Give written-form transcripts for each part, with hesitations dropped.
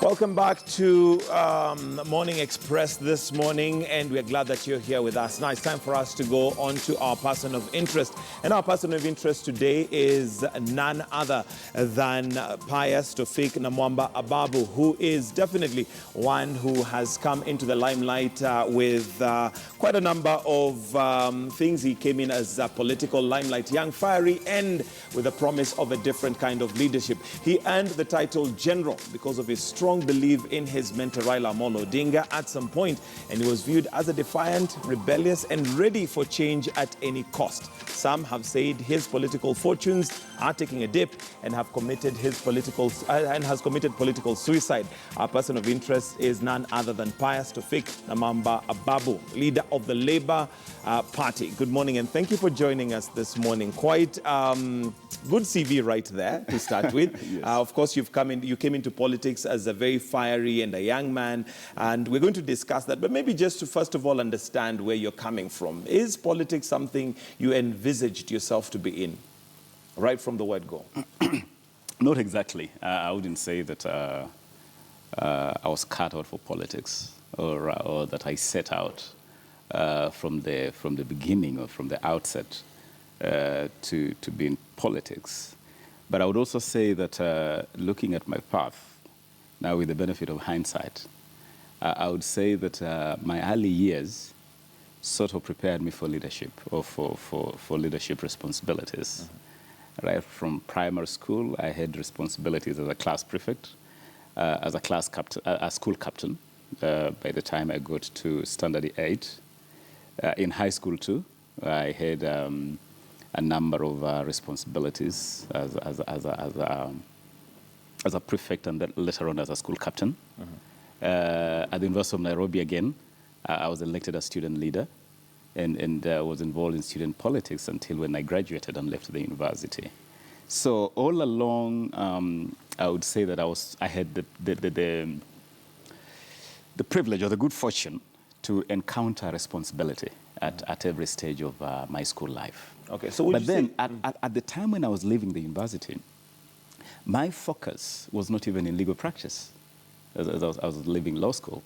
Welcome back to Morning Express this morning, and we're glad that you're here with us. Now it's time for us to go on to our person of interest. And our person of interest today is none other than Pius Tofik Namwamba Ababu, who is definitely one who has come into the limelight with quite a number of things. He came in as a political limelight, young, fiery, and with a promise of a different kind of leadership. He earned the title General because of his strong belief in his mentor Raila Odinga at some point, and he was viewed as a defiant, rebellious, and ready for change at any cost. Some have said his political fortunes are taking a dip and has committed political suicide. Our person of interest is none other than Pius Tofik Namwamba Ababu, leader of the Labour Party. Good morning, and thank you for joining us this morning. Quite good CV right there to start with. Yes. Of course, you came into politics as a very fiery and a young man, and we're going to discuss that. But maybe just to first of all understand where you're coming from. Is politics something you envisaged yourself to be in, right from the word go? Not exactly. I wouldn't say that I was cut out for politics, or that I set out from the beginning or from the outset to be in politics. But I would also say that looking at my path, now with the benefit of hindsight, I would say that my early years sort of prepared me for leadership, or for leadership responsibilities. Mm-hmm. Right from primary school, I had responsibilities as a class prefect, as a school captain by the time I got to standard 8. In high school too, I had a number of responsibilities as a prefect, and then later on as a school captain. Mm-hmm. At the University of Nairobi again, I was elected as student leader, and was involved in student politics until when I graduated and left the university. So all along, I would say that I had the privilege or the good fortune to encounter responsibility at every stage of my school life. Okay, so at the time when I was leaving the university, my focus was not even in legal practice. As I was leaving law school,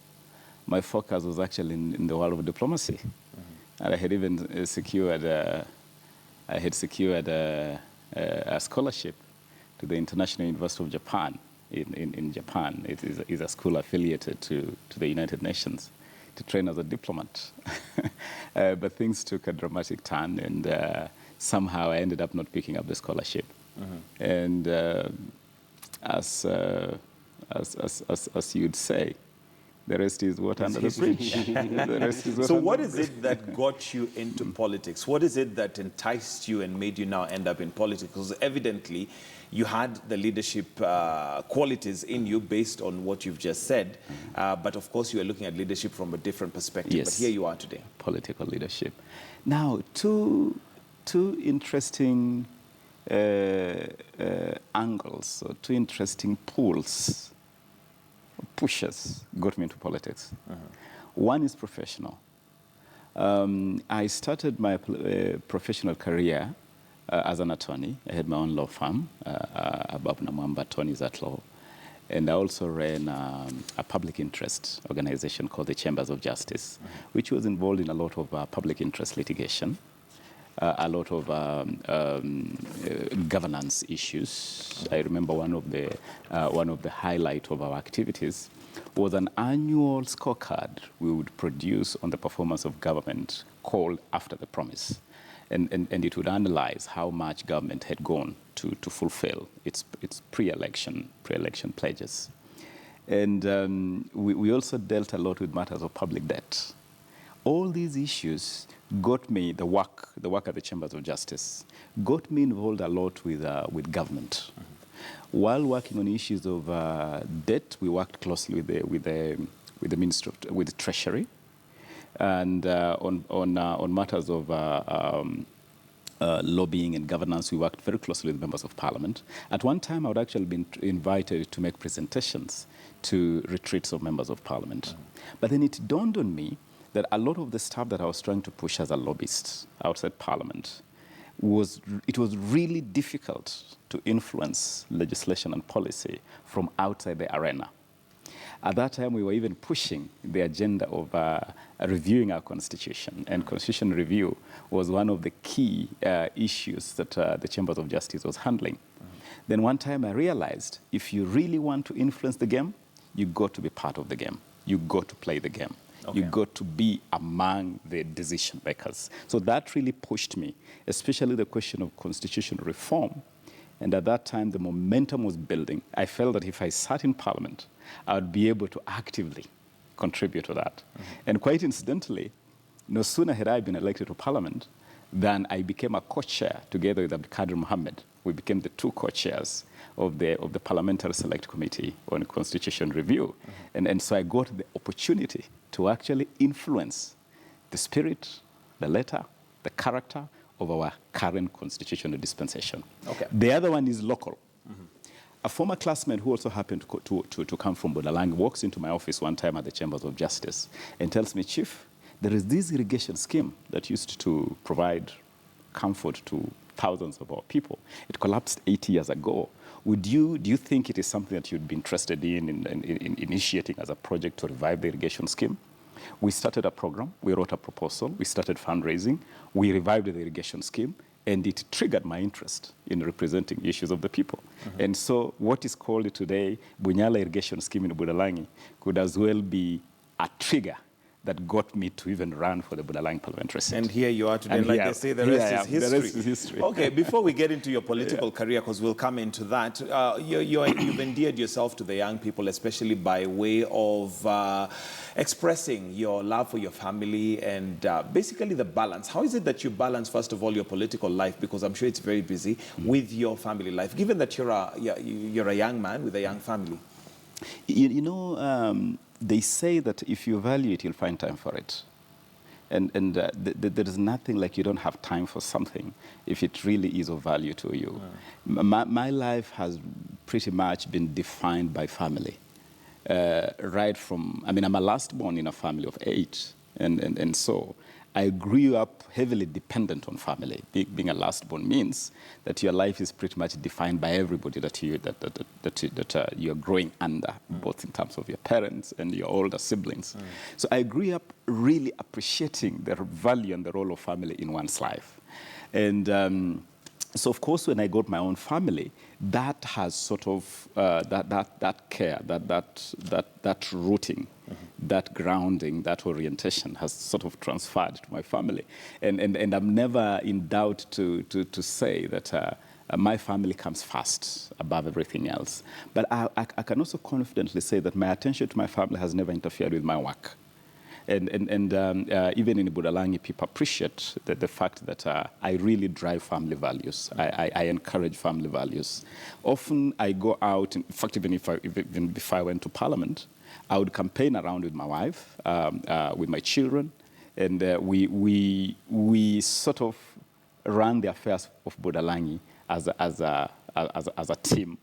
my focus was actually in the world of diplomacy. Mm-hmm. And I had even secured a scholarship to the International University of Japan in Japan. It is a school affiliated to the United Nations, to train as a diplomat. But things took a dramatic turn, and somehow I ended up not picking up the scholarship. Mm-hmm. And as you'd say, the rest is water under the bridge. The rest is so what is it that got you into politics? What is it that enticed you and made you now end up in politics? Because evidently you had the leadership qualities in you based on what you've just said. But of course you are looking at leadership from a different perspective. Yes. But here you are today. Political leadership. Now, two interesting angles, or two interesting pushes got me into politics. Uh-huh. One is professional. I started my professional career as an attorney. I had my own law firm, Ababu Namwaba Attorneys at Law. And I also ran a public interest organization called the Chambers of Justice, uh-huh, which was involved in a lot of public interest litigation, a lot of governance issues. I remember one of the highlight of our activities was an annual scorecard we would produce on the performance of government called After the Promise. And it would analyze how much government had gone to fulfill its pre-election pledges. And we also dealt a lot with matters of public debt. All these issues got me, the work at the Chambers of Justice, got me involved a lot with government. Mm-hmm. While working on issues of debt, we worked closely with the Ministry with the Treasury, and on matters of lobbying and governance, we worked very closely with members of Parliament. At one time, I would actually been invited to make presentations to retreats of members of Parliament. Mm-hmm. But then it dawned on me that a lot of the stuff that I was trying to push as a lobbyist outside Parliament was really difficult to influence legislation and policy from outside the arena. At that time, we were even pushing the agenda of reviewing our constitution, and constitution review was one of the key issues that the Chambers of Justice was handling. Then one time I realized, if you really want to influence the game, you got to be part of the game. You got to play the game. Okay. You got to be among the decision makers. So that really pushed me, especially the question of constitutional reform. And at that time, the momentum was building. I felt that if I sat in Parliament, I would be able to actively contribute to that. And quite incidentally, no sooner had I been elected to Parliament than I became a co-chair together with Abdulkadir Mohammed. We became the two co-chairs of the Parliamentary Select Committee on Constitution Review. And so I got the opportunity to actually influence the spirit, the letter, the character of our current constitutional dispensation. Okay. The other one is local. A former classmate who also happened to come from Budalangi walks into my office one time at the Chambers of Justice and tells me, Chief, there is this irrigation scheme that used to provide comfort to thousands of our people. It collapsed 8 years ago. Do you think it is something that you'd be interested in initiating as a project to revive the irrigation scheme? We started a program, we wrote a proposal, we started fundraising, we revived the irrigation scheme, and it triggered my interest in representing issues of the people. And so what is called today Bunyala irrigation scheme in Budalangi could as well be a trigger that got me to even run for the Budalangi parliamentary seat. And here you are today, like they say, the rest is history. The rest is history. Okay, before we get into your political career, because we'll come into that, you've endeared yourself to the young people, especially by way of expressing your love for your family and basically the balance. How is it that you balance, first of all, your political life, because I'm sure it's very busy, with your family life, given that you're a young man with a young family? You know, they say that if you value it, you'll find time for it. And there is nothing like you don't have time for something if it really is of value to you. My life has pretty much been defined by family. Right from, I mean, I'm a last born in a family of 8. And so I grew up heavily dependent on family. Being a last born means that your life is pretty much defined by everybody that you're growing under, both in terms of your parents and your older siblings. So I grew up really appreciating the value and the role of family in one's life. And so, of course, when I got my own family, that has sort of that care, that rooting, that grounding, that orientation has sort of transferred to my family, and I'm never in doubt to say that my family comes first above everything else. But I can also confidently say that my attention to my family has never interfered with my work. And even in Budalangi, people appreciate the fact that I really drive family values. I encourage family values. Often I go out, in fact, even before I went to Parliament, I would campaign around with my wife, with my children, and we sort of run the affairs of Budalangi as a team.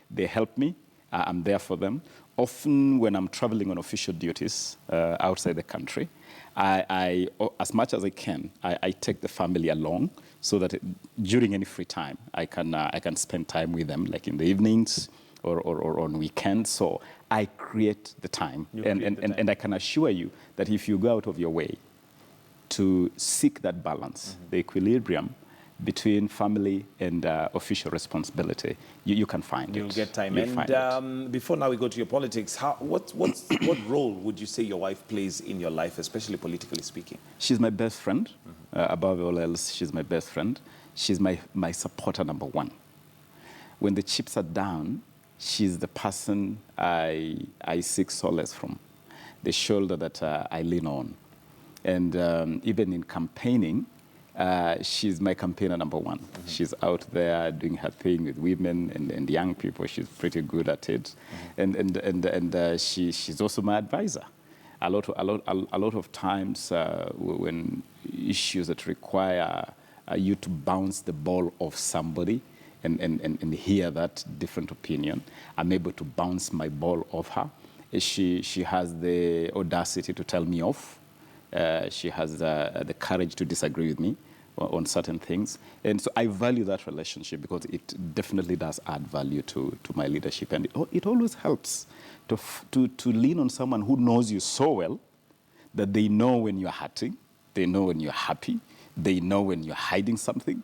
They help me. I'm there for them. Often when I'm traveling on official duties outside the country, I as much as I can, I take the family along so that during any free time, I can spend time with them, like in the evenings or on weekends. So I create the time. And I can assure you that if you go out of your way to seek that balance, the equilibrium between family and official responsibility, you can find it. You'll get time. And before now we go to your politics, what role would you say your wife plays in your life, especially politically speaking? She's my best friend. Above all else, she's my best friend. She's my supporter number one. When the chips are down, she's the person I seek solace from, the shoulder that I lean on. And even in campaigning, she's my campaigner number one. She's out there doing her thing with women and young people. She's pretty good at it. And she's also my advisor. A lot of times when issues that require you to bounce the ball off somebody and hear that different opinion, I'm able to bounce my ball off her. She has the audacity to tell me off. She has the courage to disagree with me, on certain things. And so I value that relationship because it definitely does add value to my leadership. And it always helps to lean on someone who knows you so well that they know when you're hurting, they know when you're happy, they know when you're hiding something,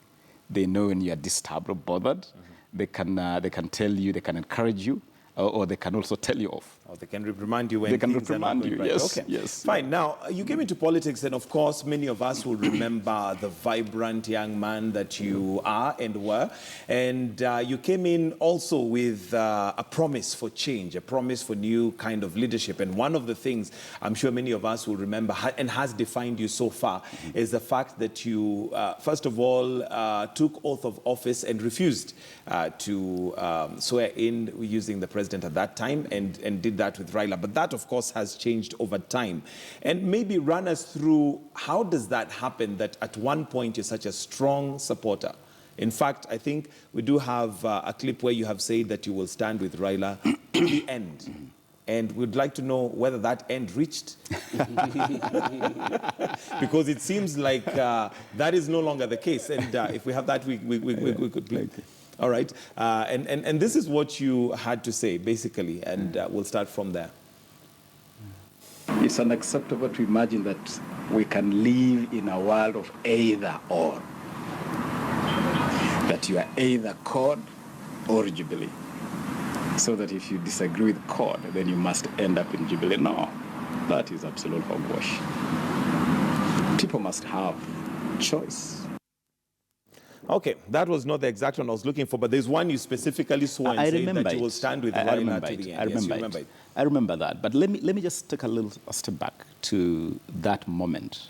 they know when you're disturbed or bothered. Mm-hmm. They can tell you, they can encourage you, or they can also tell you off. Or they can reprimand you when they can things reprimand are not you. going right. Yes, Okay. yes. Fine. Now, you came into politics, and of course, many of us will remember the vibrant young man that you are and were. And you came in also with a promise for change, a promise for new kind of leadership. And one of the things I'm sure many of us will remember and has defined you so far is the fact that you, first of all, took oath of office and refused to swear in using the president at that time and did that with Raila. But that, of course, has changed over time. And maybe run us through how does that happen that at one point you're such a strong supporter? In fact, I think we do have a clip where you have said that you will stand with Raila to the end. And we'd like to know whether that end reached. Because it seems like that is no longer the case. And if we have that, we could play. All right. And this is what you had to say, basically. And we'll start from there. It's unacceptable to imagine that we can live in a world of either or. That you are either CORD or Jubilee. So that if you disagree with CORD, then you must end up in Jubilee. No, that is absolute hogwash. People must have choice. Okay, that was not the exact one I was looking for, but there's one you specifically swore and said that you will stand with Raila to the end. I remember it. I remember that. But let me just take a step back to that moment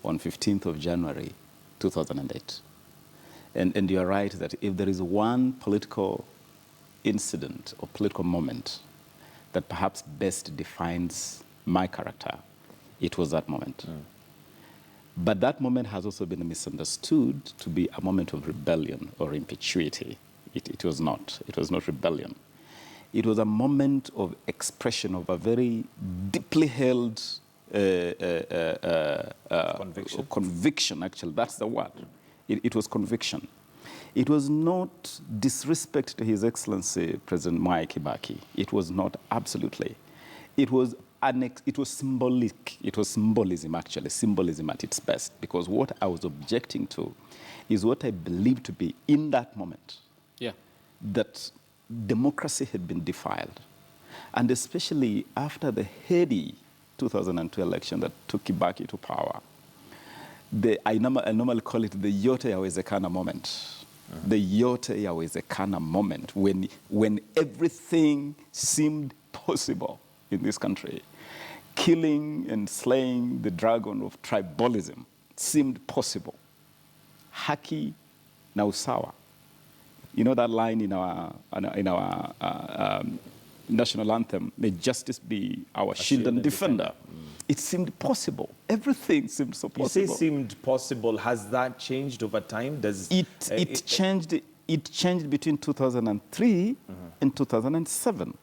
on 15th of January, 2008. And you're right that if there is one political incident or political moment that perhaps best defines my character, it was that moment. But that moment has also been misunderstood to be a moment of rebellion or impetuity. It was not. It was not rebellion. It was a moment of expression of a very deeply held conviction, actually. That's the word. It was conviction. It was not disrespect to His Excellency President Mwai Kibaki. It was not, absolutely. It was symbolic. It was symbolism, actually, symbolism at its best, because what I was objecting to is what I believed to be in that moment, that democracy had been defiled. And especially after the heady 2002 election that took Kibaki to power, I normally call it the yote yawezekana moment. The yote yawezekana moment, when everything seemed possible in this country. Killing and slaying the dragon of tribalism seemed possible. Haki na usawa. You know that line in our national anthem, may justice be our shield and defender. It seemed possible. Everything seemed so possible. You say seemed possible. Has that changed over time? It changed between 2003 and 2007.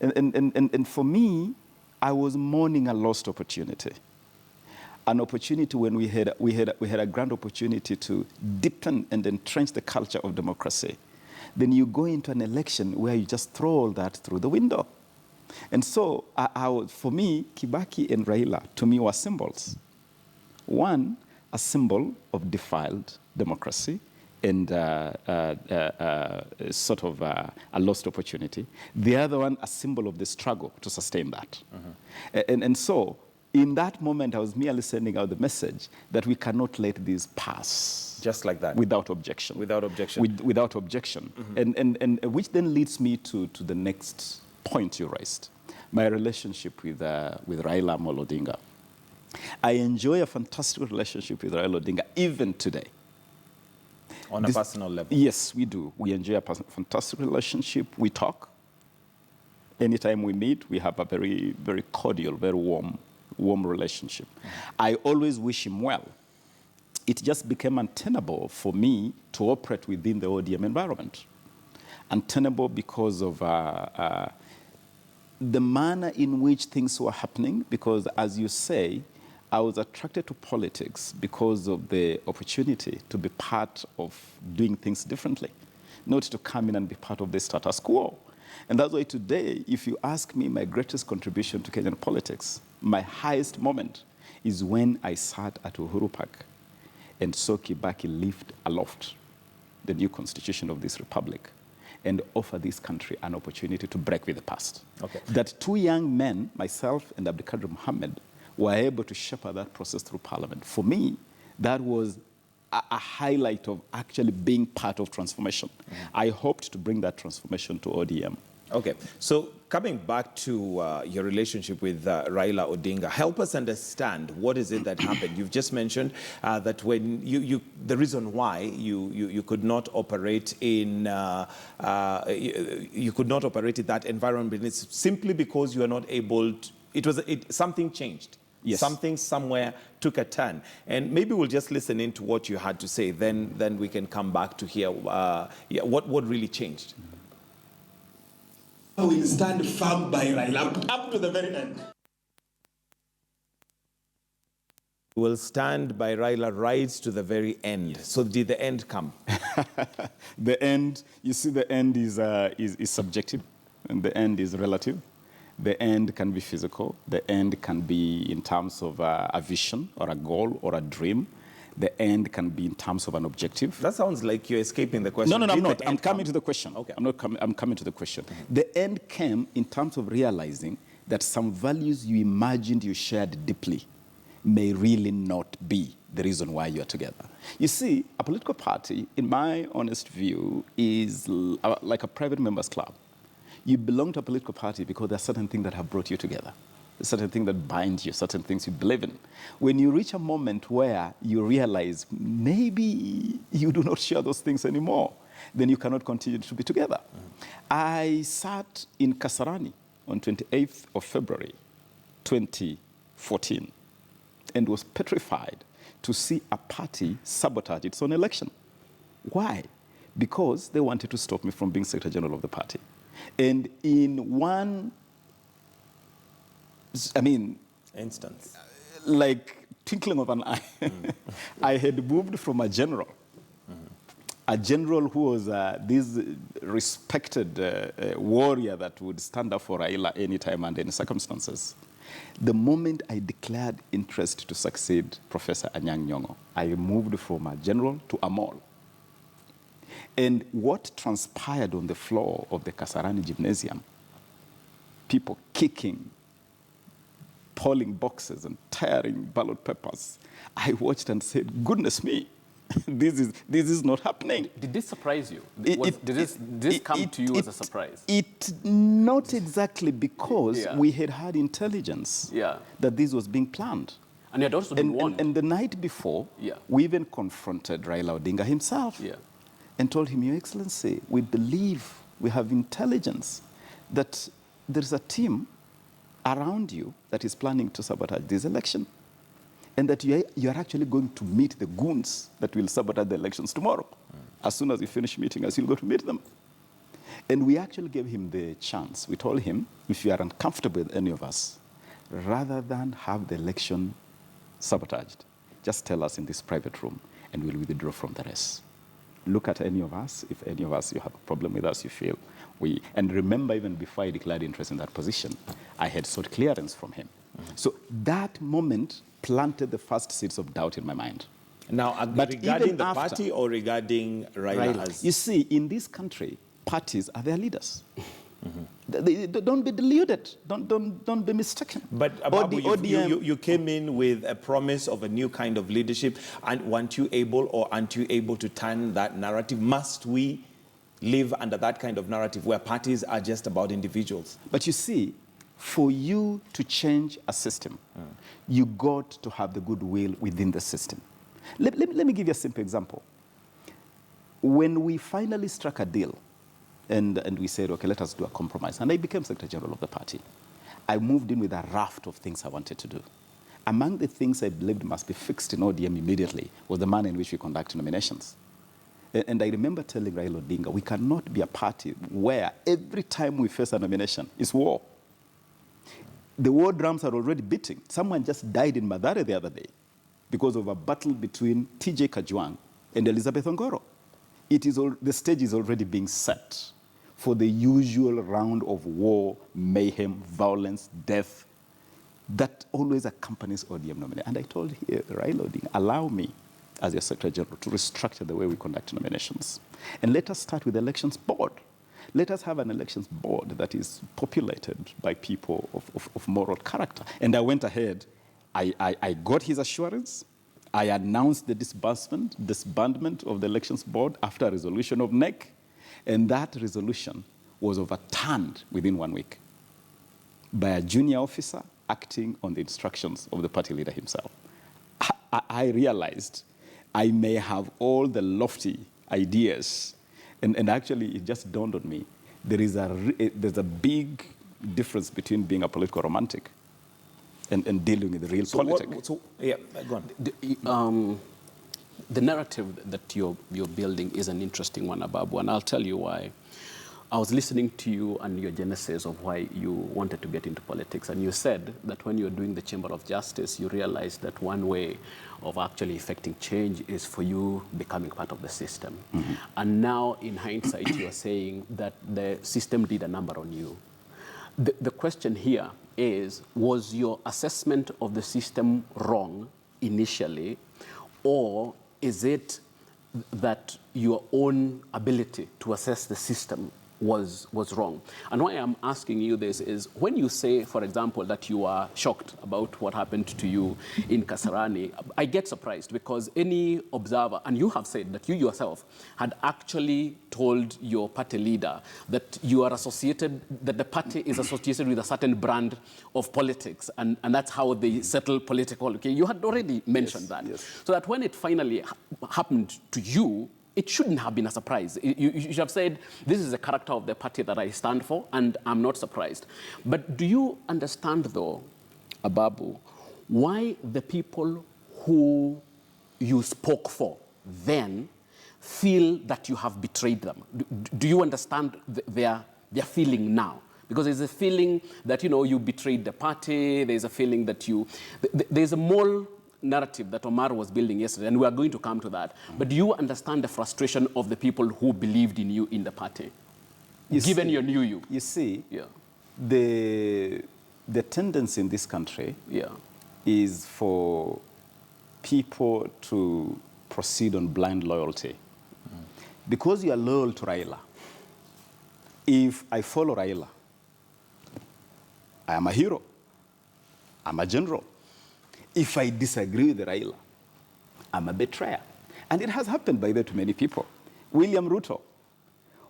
And for me, I was mourning a lost opportunity. An opportunity when we had a grand opportunity to deepen and entrench the culture of democracy. Then you go into an election where you just throw all that through the window. And so, for me, Kibaki and Raila, to me, were symbols. One, a symbol of defiled democracy and sort of a lost opportunity. The other one, a symbol of the struggle to sustain that. And so, in that moment, I was merely sending out the message that we cannot let this pass. Just like that? Without objection. Without objection. Without objection. And which then leads me to the next point you raised, my relationship with Raila Odinga. I enjoy a fantastic relationship with Raila Odinga even today. On a personal level? Yes, we do. We enjoy a fantastic relationship. We talk. Anytime we meet, we have a very, very cordial, very warm relationship. I always wish him well. It just became untenable for me to operate within the ODM environment. Untenable because of the manner in which things were happening, because as you say, I was attracted to politics because of the opportunity to be part of doing things differently, not to come in and be part of the status quo. And that's why today, if you ask me my greatest contribution to Kenyan politics, my highest moment is when I sat at Uhuru Park and saw Kibaki lift aloft the new constitution of this republic and offer this country an opportunity to break with the past. Okay. That two young men, myself and Abdikadir Mohammed, were able to shepherd that process through parliament. For me, that was a highlight of actually being part of transformation. I hoped to bring that transformation to ODM. Okay, so coming back to your relationship with Raila Odinga, help us understand what is it that happened. You've just mentioned that when the reason why you could not operate in you could not operate in that environment is simply because you are not able to. Something changed. Yes. Something somewhere took a turn. And maybe we'll just listen in to what you had to say. Then we can come back to hear what really changed. We stand firm by Raila up to the very end. We'll stand by Raila right to the very end. So did the end come? The end, you see, the end is subjective, and the end is relative. The end can be physical. The end can be in terms of a vision or a goal or a dream. The end can be in terms of an objective. That sounds like you're escaping the question. No, I'm Did not. the I'm end coming come? to the question. Okay. I'm coming to the question. The end came in terms of realizing that some values you imagined you shared deeply may really not be the reason why you are together. You see, a political party, in my honest view, is like a private members club. You belong to a political party because there are certain things that have brought you together, certain things that bind you, certain things you believe in. When you reach a moment where you realize maybe you do not share those things anymore, then you cannot continue to be together. I sat in Kasarani on 28th of February, 2014, and was petrified to see a party sabotage its own election. Why? Because they wanted to stop me from being Secretary General of the party. And in one, Instance. like twinkling of an eye, I had moved from a general who was this respected warrior that would stand up for Raila anytime and any circumstances. The moment I declared interest to succeed Professor Anyang' Nyong'o, I moved from a general to a mall. And what transpired on the floor of the Kasarani Gymnasium, people kicking, pulling boxes and tearing ballot papers, I watched and said, goodness me, this is not happening. Did this surprise you? Did this come to you as a surprise? Not exactly, because we had intelligence that this was being planned. And you had also been warned. And the night before, we even confronted Raila Odinga himself and told him, Your Excellency, we believe, we have intelligence that there's a team around you that is planning to sabotage this election, and that you are actually going to meet the goons that will sabotage the elections tomorrow. As soon as you finish meeting us, you'll go to meet them. And we actually gave him the chance. We told him, if you are uncomfortable with any of us, rather than have the election sabotaged, just tell us in this private room and we'll withdraw from the race. Look at any of us. If any of us, you have a problem with us, you feel and remember, even before I declared interest in that position, I had sought clearance from him. So that moment planted the first seeds of doubt in my mind. Now, regarding the party or regarding Raila? You see, in this country, parties are their leaders. Don't be deluded. Don't be mistaken. But Ababu, you came in with a promise of a new kind of leadership, and aren't you able to turn that narrative? Must we live under that kind of narrative where parties are just about individuals? But you see, for you to change a system, you got to have the goodwill within the system. Let me give you a simple example. When we finally struck a deal, and we said, okay, let us do a compromise, and I became Secretary General of the party, I moved in with a raft of things I wanted to do. Among the things I believed must be fixed in ODM immediately was the manner in which we conduct nominations. And I remember telling Raila Odinga, we cannot be a party where every time we face a nomination, it's war. The war drums are already beating. Someone just died in Mathare the other day because of a battle between TJ Kajwang and Elizabeth Ongoro. The stage is already being set for the usual round of war, mayhem, violence, death that always accompanies ODM nomination. And I told Raila Odinga, allow me, as your Secretary General, to restructure the way we conduct nominations. And let us start with the elections board. Let us have an elections board that is populated by people of moral character. And I went ahead, I got his assurance, I announced the disbandment of the elections board after a resolution of NEC, and that resolution was overturned within 1 week by a junior officer acting on the instructions of the party leader himself. I realized I may have all the lofty ideas, and actually it just dawned on me, there's a big difference between being a political romantic and dealing with the real politics. Yeah, go on. The narrative that you're building is an interesting one, Ababu, and I'll tell you why. I was listening to you and your genesis of why you wanted to get into politics, and you said that when you were doing the Chamber of Justice, you realized that one way of actually effecting change is for you becoming part of the system. Mm-hmm. And now, in hindsight, you are saying that the system did a number on you. The question here is, was your assessment of the system wrong initially, or is it that your own ability to assess the system was wrong? And why I'm asking you this is, when you say, for example, that you are shocked about what happened to you in Kasarani, I get surprised, because any observer, and you have said that you yourself had actually told your party leader that you are associated, that the party is associated with a certain brand of politics, and that's how they settle political. Okay, you had already mentioned that. Yes. So that when it finally happened to you, it shouldn't have been a surprise. You should have said, this is the character of the party that I stand for, and I'm not surprised. But do you understand, though, Ababu, why the people who you spoke for then feel that you have betrayed them? Do you understand their feeling now? Because there's a feeling that, you betrayed the party. There's a feeling that there's a more narrative that Omar was building yesterday, and we are going to come to that. But do you understand the frustration of the people who believed in you in the party, given you knew you? You see, the tendency in this country is for people to proceed on blind loyalty. Because you are loyal to Raila, if I follow Raila, I am a hero, I'm a general. If I disagree with Raila, I'm a betrayer. And it has happened, by the way, to many people. William Ruto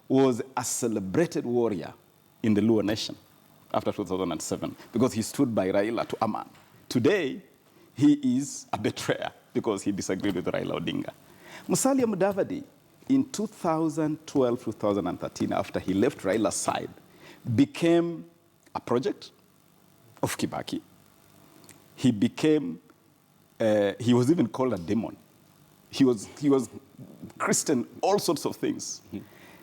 was a celebrated warrior in the Luo nation after 2007 because he stood by Raila to Aman. Today, he is a betrayer because he disagreed with Raila Odinga. Musalia Mudavadi, in 2012-2013, after he left Raila's side, became a project of Kibaki. He became, he was even called a demon. He was Christian, all sorts of things. Mm-hmm.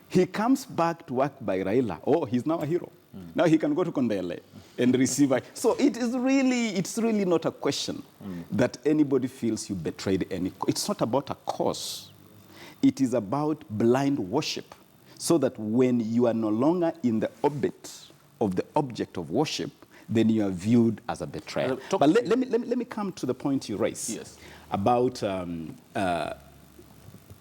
He comes back to work by Raila. Oh, he's now a hero. Mm. Now he can go to Kondele and receive. So it's really not a question that anybody feels you betrayed any. It's not about a cause. It is about blind worship. So that when you are no longer in the orbit of the object of worship, then you are viewed as a betrayer. But let me come to the point you raised about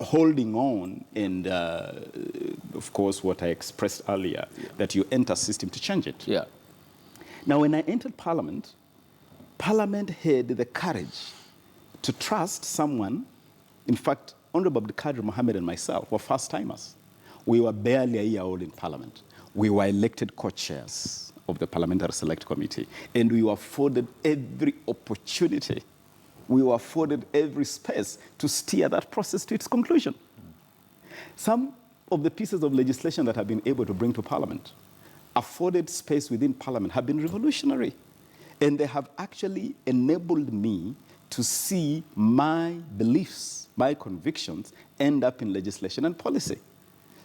holding on and, of course, what I expressed earlier, that you enter a system to change it. Yeah. Now, when I entered Parliament, Parliament had the courage to trust someone. In fact, Honorable Abdulkadir Mohammed and myself were first-timers. We were barely a year old in Parliament. We were elected co-chairs of the Parliamentary Select Committee, and we were afforded every opportunity. We were afforded every space to steer that process to its conclusion. Some of the pieces of legislation that I've been able to bring to Parliament, afforded space within Parliament, have been revolutionary. And they have actually enabled me to see my beliefs, my convictions, end up in legislation and policy.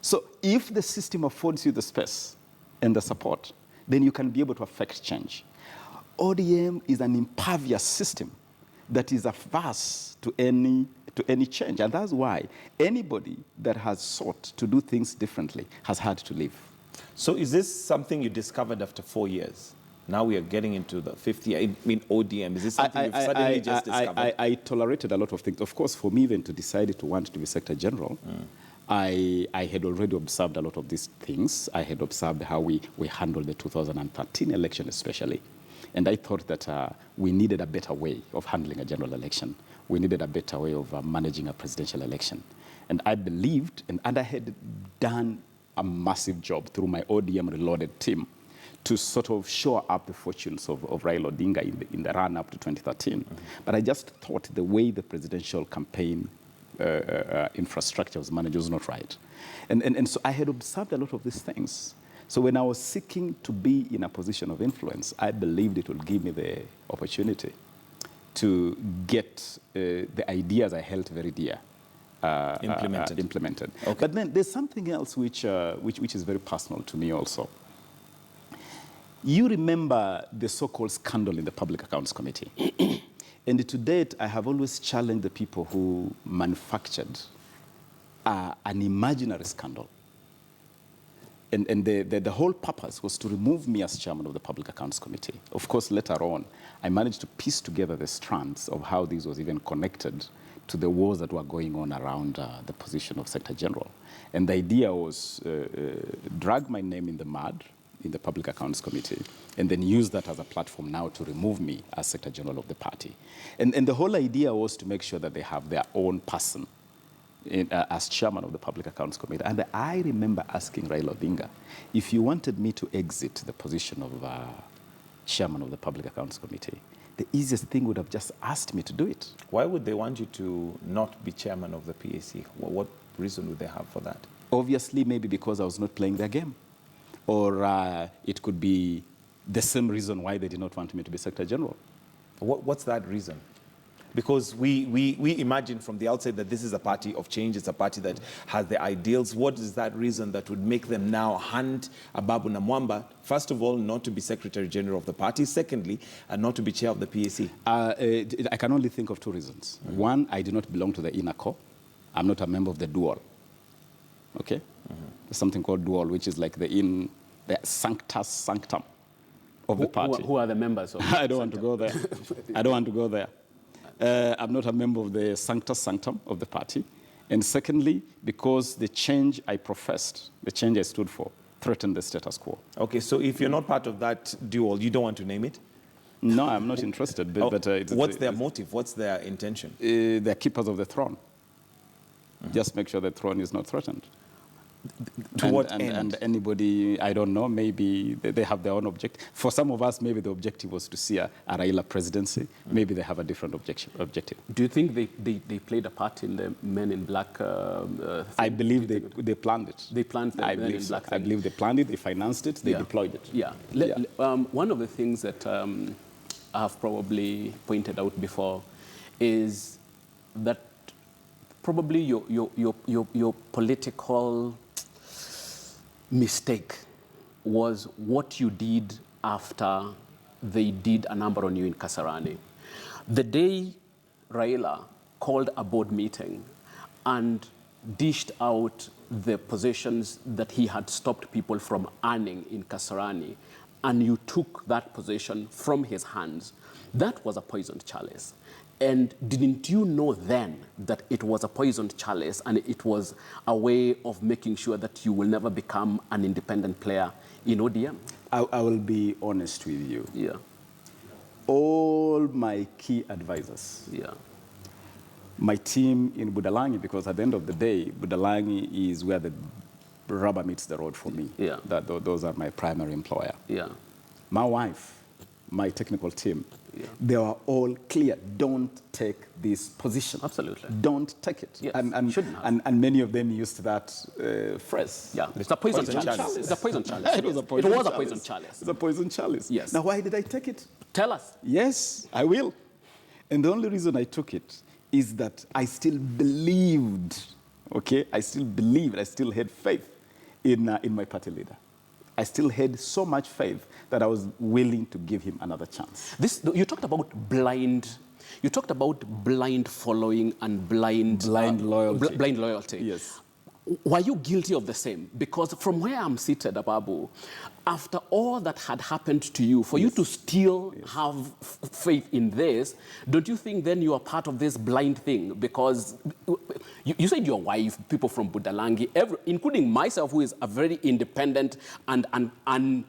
So if the system affords you the space and the support, then you can be able to affect change. ODM is an impervious system that is averse to any change. And that's why anybody that has sought to do things differently has had to leave. So is this something you discovered after 4 years? Now we are getting into the 50th year. I mean, ODM. Is this something you've suddenly just discovered? I tolerated a lot of things. Of course, for me even to decide to want to be Secretary General, I had already observed a lot of these things. I had observed how we handled the 2013 election especially. And I thought that we needed a better way of handling a general election. We needed a better way of managing a presidential election. And I believed, and I had done a massive job through my ODM Reloaded team to sort of shore up the fortunes of Raila Odinga in the run-up to 2013. But I just thought the way the presidential campaign infrastructure was managed was not right. And so I had observed a lot of these things. So when I was seeking to be in a position of influence, I believed it would give me the opportunity to get the ideas I held very dear implemented. Okay. But then there's something else which is very personal to me also. You remember the so-called scandal in the Public Accounts Committee. And to date, I have always challenged the people who manufactured an imaginary scandal. And the whole purpose was to remove me as chairman of the Public Accounts Committee. Of course, later on, I managed to piece together the strands of how this was even connected to the wars that were going on around the position of Secretary General. And the idea was drag my name in the mud in the Public Accounts Committee, and then use that as a platform now to remove me as Secretary General of the party. And the whole idea was to make sure that they have their own person as chairman of the Public Accounts Committee. And I remember asking Raila Odinga, if you wanted me to exit the position of chairman of the Public Accounts Committee, the easiest thing would have just asked me to do it. Why would they want you to not be chairman of the PAC? What reason would they have for that? Obviously, maybe because I was not playing their game. Or it could be the same reason why they did not want me to be Secretary General. What's that reason? Because we imagine from the outside that this is a party of change, it's a party that has the ideals. What is that reason that would make them now hunt Ababu Namwamba, first of all, not to be Secretary General of the party, secondly, not to be chair of the PAC? I can only think of two reasons. One, I do not belong to the inner core. I'm not a member of the dual. Okay? There's something called dual, which is like the sanctus sanctum of the party. Who are the members of I don't want to go there. I don't want to go there. I'm not a member of the sanctus sanctum of the party. And secondly, because the change I professed, the change I stood for, threatened the status quo. Okay, so if you're not part of that dual, you don't want to name it? No, I'm not interested. What's their motive? What's their intention? They're keepers of the throne. Just make sure the throne is not threatened. To what end? And anybody, I don't know, maybe they have their own objective. For some of us, maybe the objective was to see a Raila presidency. Maybe they have a different objective. Do you think they played a part in the Men in Black thing? I believe they planned it. They planned the Men in Black thing? I believe they planned it, they financed it, they deployed it. Yeah. One of the things that I have probably pointed out before is that probably your political mistake was what you did after they did a number on you in Kasarani. The day Raila called a board meeting and dished out the positions that he had stopped people from earning in Kasarani, and you took that position from his hands, that was a poisoned chalice. And didn't you know then that it was a poisoned chalice and it was a way of making sure that you will never become an independent player in ODM? I will be honest with you. Yeah. All my key advisors, my team in Budalangi, because at the end of the day, Budalangi is where the rubber meets the road for me. Yeah. Those are my primary employer. Yeah. My wife, my technical team, they were all clear. Don't take this position. Absolutely. Don't take it. Yes. And many of them used that phrase. Yeah. It's a poison chalice. It's a poison chalice. It was a poison chalice. It was a poison chalice. It's a poison chalice. Yes. Now, why did I take it? Tell us. Yes, I will. And the only reason I took it is that I still believed, okay? I still believed, I still had faith in my party leader. I still had so much faith that I was willing to give him another chance. You talked about blind. You talked about blind following and blind loyalty. Blind loyalty. Yes. Were you guilty of the same? Because from where I'm seated, Ababu, after all that had happened to you, for you to still have faith in this, don't you think then you are part of this blind thing? Because you said your wife, people from Budalangi, including myself, who is a very independent and an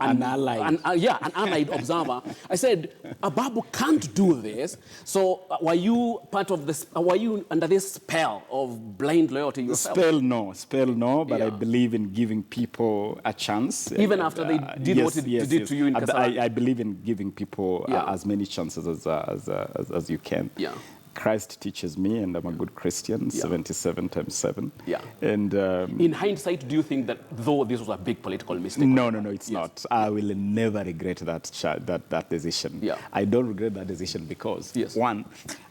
allied observer. I said, Ababu can't do this. So were you part of this? Were you under this spell of blind loyalty yourself? Spell no, but I believe in giving people a chance. Even after they did what they did to you in Kasarani? I believe in giving people as many chances as you can. Yeah. Christ teaches me, and I'm a good Christian, 77 times 7. Yeah. And in hindsight, do you think that though this was a big political mistake? No, it's not. I will never regret that decision. Yeah. I don't regret that decision because, one,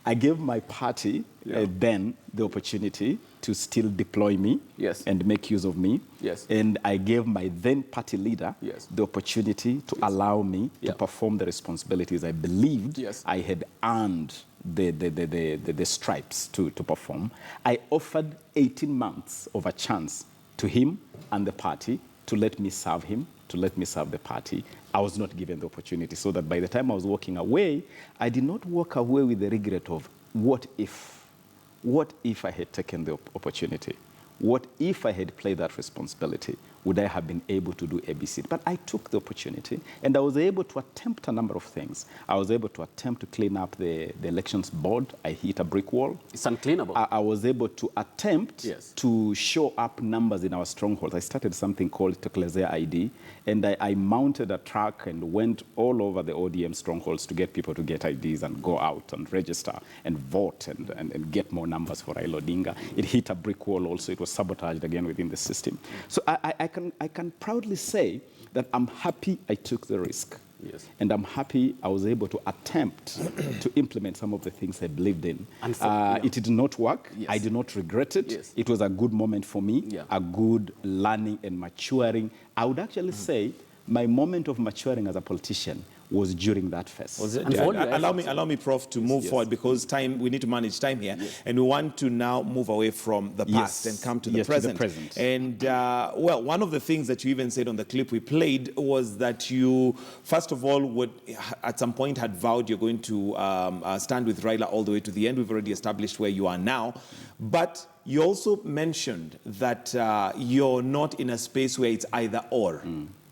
I gave my party then the opportunity to still deploy me and make use of me. Yes. And I gave my then party leader the opportunity to allow me to perform the responsibilities I believed I had earned the stripes to perform. I offered 18 months of a chance to him and the party to let me serve him, to let me serve the party. I was not given the opportunity, so that by the time I was walking away, I did not walk away with the regret of what if I had taken the opportunity? What if I had played that responsibility? Would I have been able to do ABC? But I took the opportunity, and I was able to attempt a number of things. I was able to attempt to clean up the elections board. I hit a brick wall. It's uncleanable. I was able to attempt to show up numbers in our strongholds. I started something called Tokelezea ID, and I mounted a truck and went all over the ODM strongholds to get people to get IDs and go out and register and vote and get more numbers for Raila Odinga. It hit a brick wall also. It was sabotaged again within the system. So I can proudly say that I'm happy I took the risk. Yes. And I'm happy I was able to attempt to implement some of the things I believed in. It did not work. Yes. I did not regret it. Yes. It was a good moment for me, a good learning and maturing. I would actually say my moment of maturing as a politician was during that phase. Allow me, Prof, to move forward, because we need to manage time here, and we want to now move away from the past and come to the present. And well, one of the things that you even said on the clip we played was that you, first of all, would at some point had vowed you're going to stand with Raila all the way to the end. We've already established where you are now, but you also mentioned that you're not in a space where it's either or.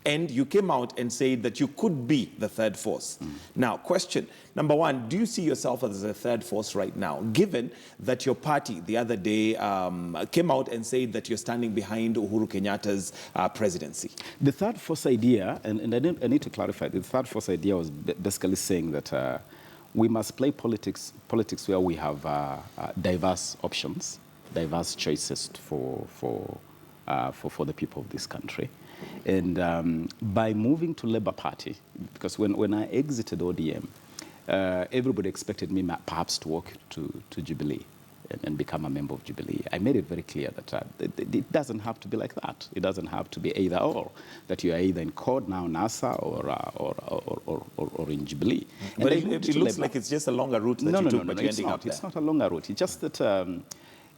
And you came out and said that you could be the third force. Now, question number one, do you see yourself as a third force right now, given that your party the other day came out and said that you're standing behind Uhuru Kenyatta's presidency? The third force idea, and I need to clarify, the third force idea was basically saying that we must play politics where we have diverse options, diverse choices for the people of this country. And by moving to Labour Party, because when I exited ODM, everybody expected me perhaps to walk to Jubilee and become a member of Jubilee. I made it very clear that it doesn't have to be like that. It doesn't have to be either or, that you are either in CORD now, NASA, or in Jubilee. But it looks like it's just a longer route that you took, but you're ending up there. It's not a longer route. It's just that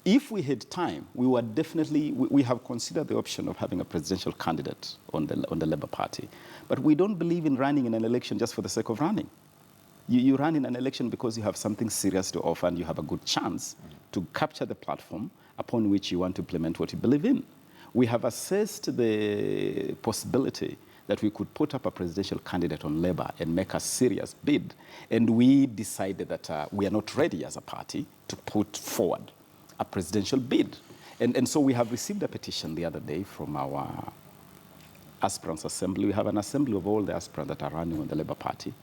if we had time, we would definitely, we have considered the option of having a presidential candidate on the Labour Party. But we don't believe in running in an election just for the sake of running. You run in an election because you have something serious to offer and you have a good chance to capture the platform upon which you want to implement what you believe in. We have assessed the possibility that we could put up a presidential candidate on Labour and make a serious bid. And we decided that we are not ready as a party to put forward a presidential bid. And so we have received a petition the other day from our aspirants assembly. We have an assembly of all the aspirants that are running on the Labour Party,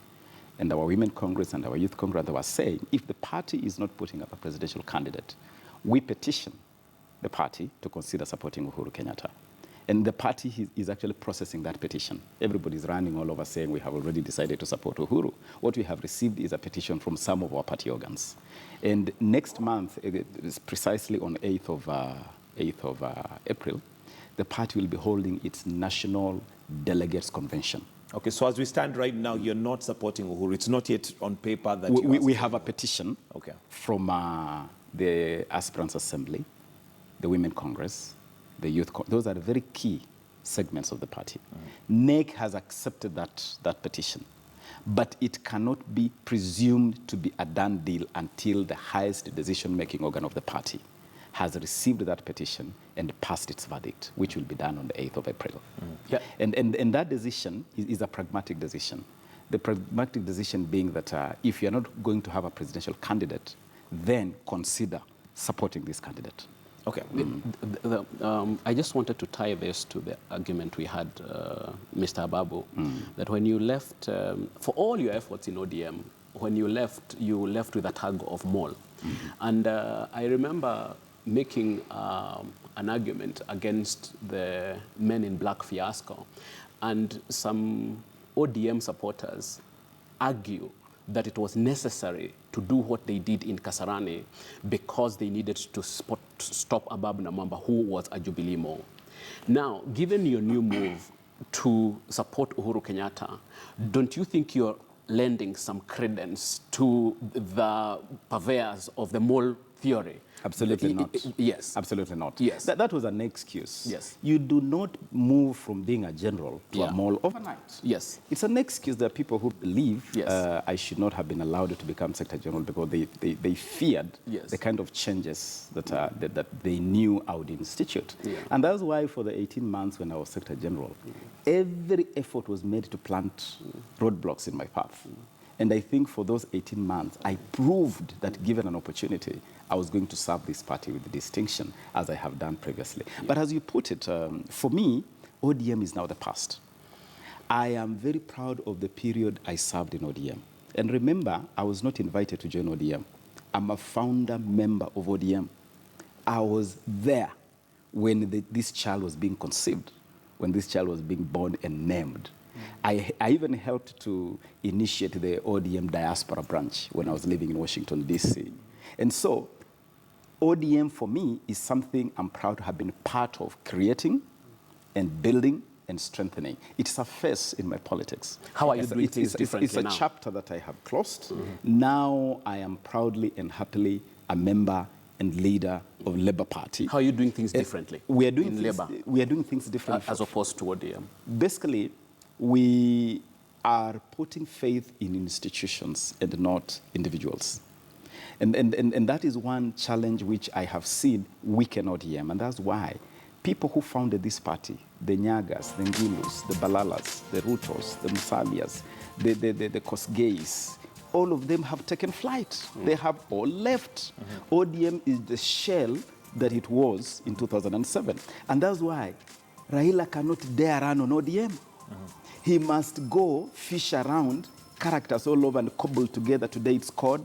and our Women Congress and our Youth Congress. They were saying, if the party is not putting up a presidential candidate, we petition the party to consider supporting Uhuru Kenyatta. And the party is actually processing that petition. Everybody's running all over saying we have already decided to support Uhuru. What we have received is a petition from some of our party organs. And next month, it is precisely on 8th of April, the party will be holding its national delegates convention. Okay, so as we stand right now, you're not supporting Uhuru. It's not yet on paper that We have a petition from the Aspirants Assembly, the Women Congress, the Youth Congress. Those are the very key segments of the party. NEC has accepted that petition, but it cannot be presumed to be a done deal until the highest decision-making organ of the party has received that petition and passed its verdict, which will be done on the 8th of April. Yeah. And that decision is a pragmatic decision. The pragmatic decision being that if you're not going to have a presidential candidate, then consider supporting this candidate. Okay. I just wanted to tie this to the argument we had, Mr. Ababu, that when you left, for all your efforts in ODM, when you left with a tug of more. And I remember making an argument against the Men in Black fiasco, and some ODM supporters argue that it was necessary to do what they did in Kasarani because they needed to stop Ababu Namwamba, who was a Jubilee mole. Now, given your new move to support Uhuru Kenyatta, don't you think you're lending some credence to the purveyors of the mole theory? Absolutely not. Yes. Absolutely not. Yes. That was an excuse. Yes. You do not move from being a general to a mole overnight. Yes. It's an excuse. There are people who believe Yes. I should not have been allowed to become Secretary General because they feared Yes. the kind of changes that they knew I would institute. Yeah. And that's why for the 18 months when I was Secretary General, every effort was made to plant roadblocks in my path. And I think for those 18 months, I proved that given an opportunity, I was going to serve this party with distinction, as I have done previously. Yeah. But as you put it, for me, ODM is now the past. I am very proud of the period I served in ODM. And remember, I was not invited to join ODM. I'm a founder member of ODM. I was there when this child was being conceived, when this child was being born and named. I even helped to initiate the ODM diaspora branch when I was living in Washington, D.C. And so ODM for me is something I'm proud to have been part of creating and building and strengthening. It's a phase in my politics. How are you doing things differently It's a now? chapter that I have closed. Now I am proudly and happily a member and leader of Labour Party. How are you doing things differently We are doing in things, Labour we are doing things differently. as opposed to ODM? Basically, we are putting faith in institutions and not individuals. And that is one challenge which I have seen weaken ODM. And that's why people who founded this party, the Nyagas, the Ngilus, the Balalas, the Rutos, the Musalias, the Kosgeis, all of them have taken flight. They have all left. ODM is the shell that it was in 2007. And that's why Raila cannot dare run on ODM. He must go fish around characters all over and cobble together. Today it's CORD,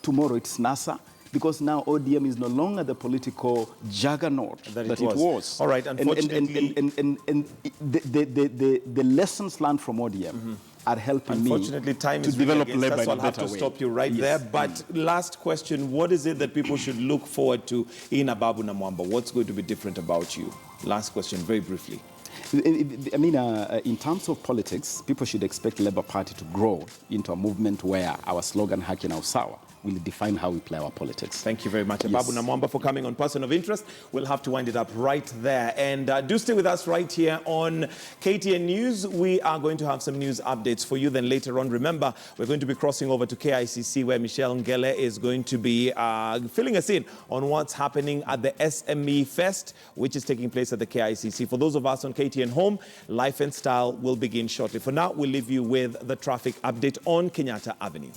tomorrow it's NASA, because now ODM is no longer the political juggernaut that it was. All right, unfortunately... And the lessons learned from ODM are helping me time to is really develop against Labour us, in so a I'll have better to way. stop you right there. But last question, what is it that people should look forward to in Ababu Namwamba? What's going to be different about you? Last question, very briefly. I mean, in terms of politics, people should expect Labour Party to grow into a movement where our slogan, Haki na Usawa, will define how we play our politics. Thank you very much, Ababu Namwamba, for coming on Person of Interest. We'll have to wind it up right there. And do stay with us right here on KTN News. We are going to have some news updates for you. Then later on, remember, we're going to be crossing over to KICC, where Michelle Ngele is going to be filling us in on what's happening at the SME Fest, which is taking place at the KICC. For those of us on KTN Home, Life and Style will begin shortly. For now, we'll leave you with the traffic update on Kenyatta Avenue.